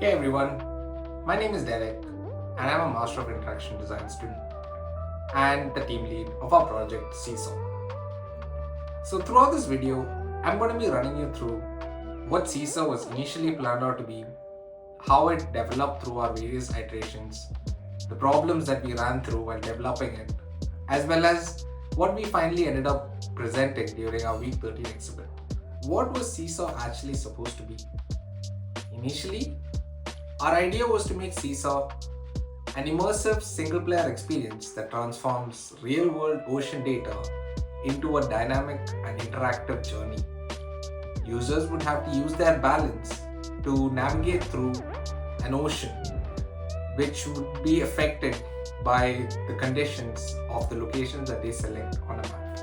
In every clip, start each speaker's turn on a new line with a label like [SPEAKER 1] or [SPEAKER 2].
[SPEAKER 1] Hey everyone, my name is Derek and I'm a Master of Interaction Design student and the team lead of our project SeaSaw. So throughout this video, I'm going to be running you through what SeaSaw was initially planned out to be, how it developed through our various iterations, the problems that we ran through while developing it, as well as what we finally ended up presenting during our week 13 exhibit. What was SeaSaw actually supposed to be? Initially, our idea was to make SeaSaw an immersive single-player experience that transforms real-world ocean data into a dynamic and interactive journey. Users would have to use their balance to navigate through an ocean, which would be affected by the conditions of the locations that they select on a map.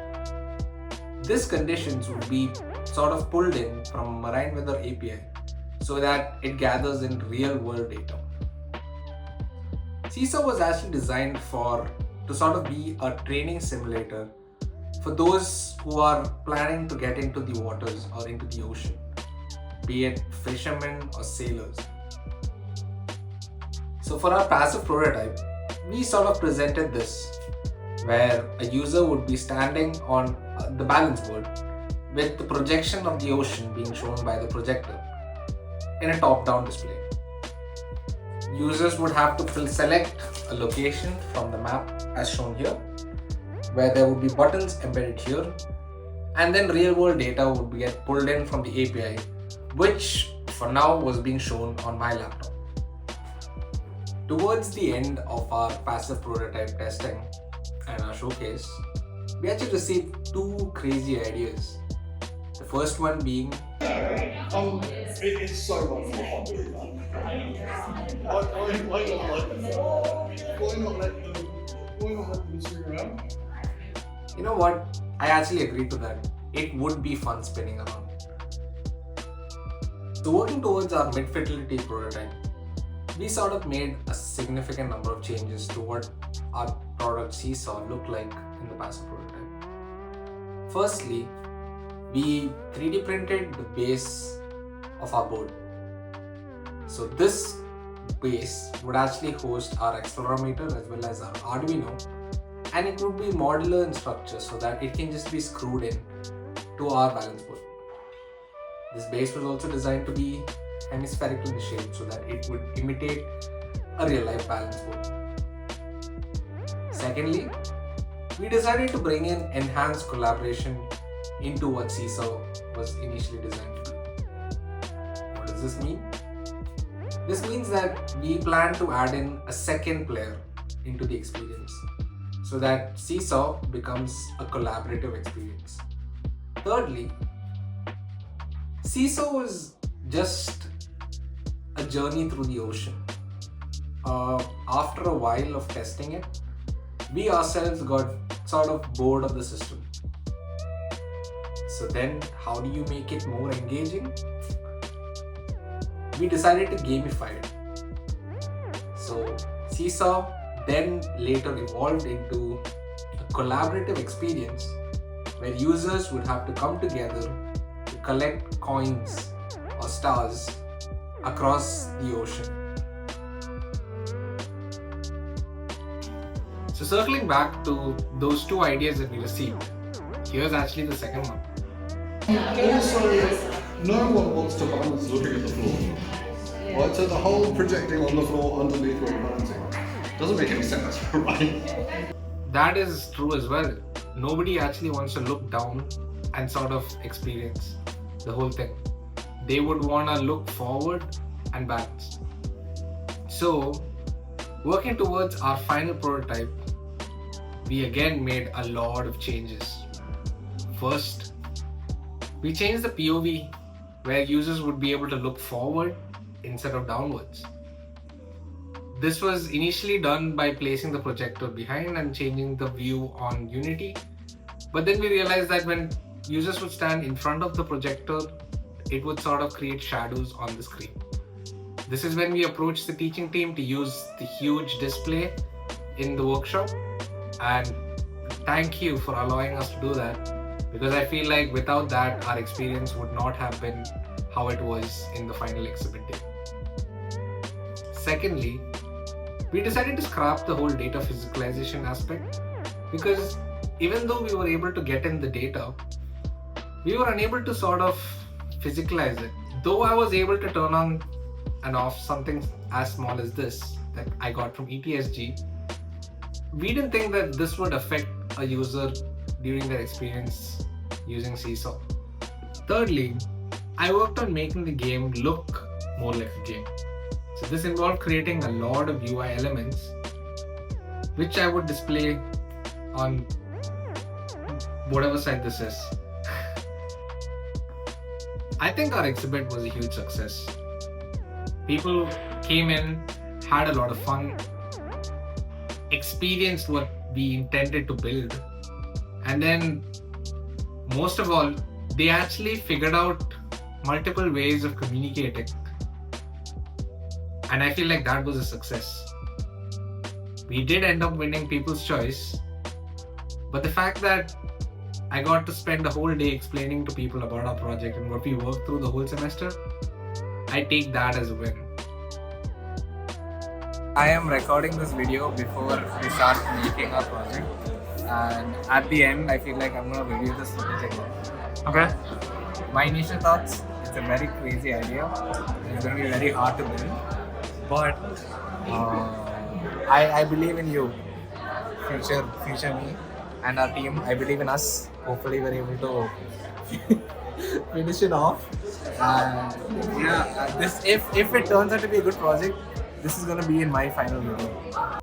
[SPEAKER 1] These conditions would be sort of pulled in from Marine Weather API so that it gathers in real-world data. SeaSaw was actually designed to sort of be a training simulator for those who are planning to get into the waters or into the ocean, be it fishermen or sailors. So for our passive prototype, we sort of presented this, where a user would be standing on the balance board with the projection of the ocean being shown by the projector in a top-down display. Users would have to select a location from the map as shown here, where there would be buttons embedded here, and then real-world data would get pulled in from the API, which for now was being shown on my laptop. Towards the end of our passive prototype testing and our showcase, we actually received two crazy ideas. The first one being,
[SPEAKER 2] it is so much more fun doing that. Why not let them swing around?
[SPEAKER 1] you know what, I actually agreed to that. It would be fun spinning around. So working towards our mid-fidelity prototype, we sort of made a significant number of changes to what our product SeaSaw looked like in the passive prototype. Firstly, we 3D printed the base of our board. So this base would actually host our accelerometer as well as our Arduino, and it would be modular in structure so that it can just be screwed in to our balance board. This base was also designed to be hemispherical in shape so that it would imitate a real-life balance board. Secondly, we decided to bring in enhanced collaboration into what SeaSaw was initially designed to do. What does this mean? This means that we plan to add in a second player into the experience so that SeaSaw becomes a collaborative experience. Thirdly, SeaSaw was just a journey through the ocean. After a while of testing it, we ourselves got sort of bored of the system. So then, how do you make it more engaging? We decided to gamify it. So SeaSaw then later evolved into a collaborative experience where users would have to come together to collect coins or stars across the ocean. So circling back to those two ideas that we received, here's actually the second one.
[SPEAKER 2] Also, no one wants to balance looking at the floor. Right, so the whole projecting on the floor underneath where you're balancing doesn't make any sense, right?
[SPEAKER 1] That is true as well. Nobody actually wants to look down and sort of experience the whole thing. They would want to look forward and balance. So, working towards our final prototype, we again made a lot of changes. First, we changed the POV where users would be able to look forward instead of downwards. This was initially done by placing the projector behind and changing the view on Unity. But then we realized that when users would stand in front of the projector, it would sort of create shadows on the screen. This is when we approached the teaching team to use the huge display in the workshop, and thank you for allowing us to do that, because I feel like without that our experience would not have been how it was in the final exhibit day. Secondly, we decided to scrap the whole data physicalization aspect because even though we were able to get in the data, we were unable to sort of physicalize it. Though I was able to turn on and off something as small as this that I got from ETSG, we didn't think that this would affect a user during their experience using SeaSaw. Thirdly, I worked on making the game look more like a game. So this involved creating a lot of UI elements which I would display on whatever site this is. I think our exhibit was a huge success. People came in, had a lot of fun, experienced what we intended to build, and then most of all, they actually figured out multiple ways of communicating. And I feel like that was a success. We did end up winning People's Choice, but the fact that I got to spend a whole day explaining to people about our project and what we worked through the whole semester, I take that as a win. I am recording this video before we start making our project, and at the end I feel like I'm going to review this footage again.
[SPEAKER 3] Okay.
[SPEAKER 1] My initial thoughts, it's a very crazy idea. It's going to be very hard to build, but I believe in you, future me, and our team. I believe in us. Hopefully we're able to finish it off. This if it turns out to be a good project, this is going to be in my final video.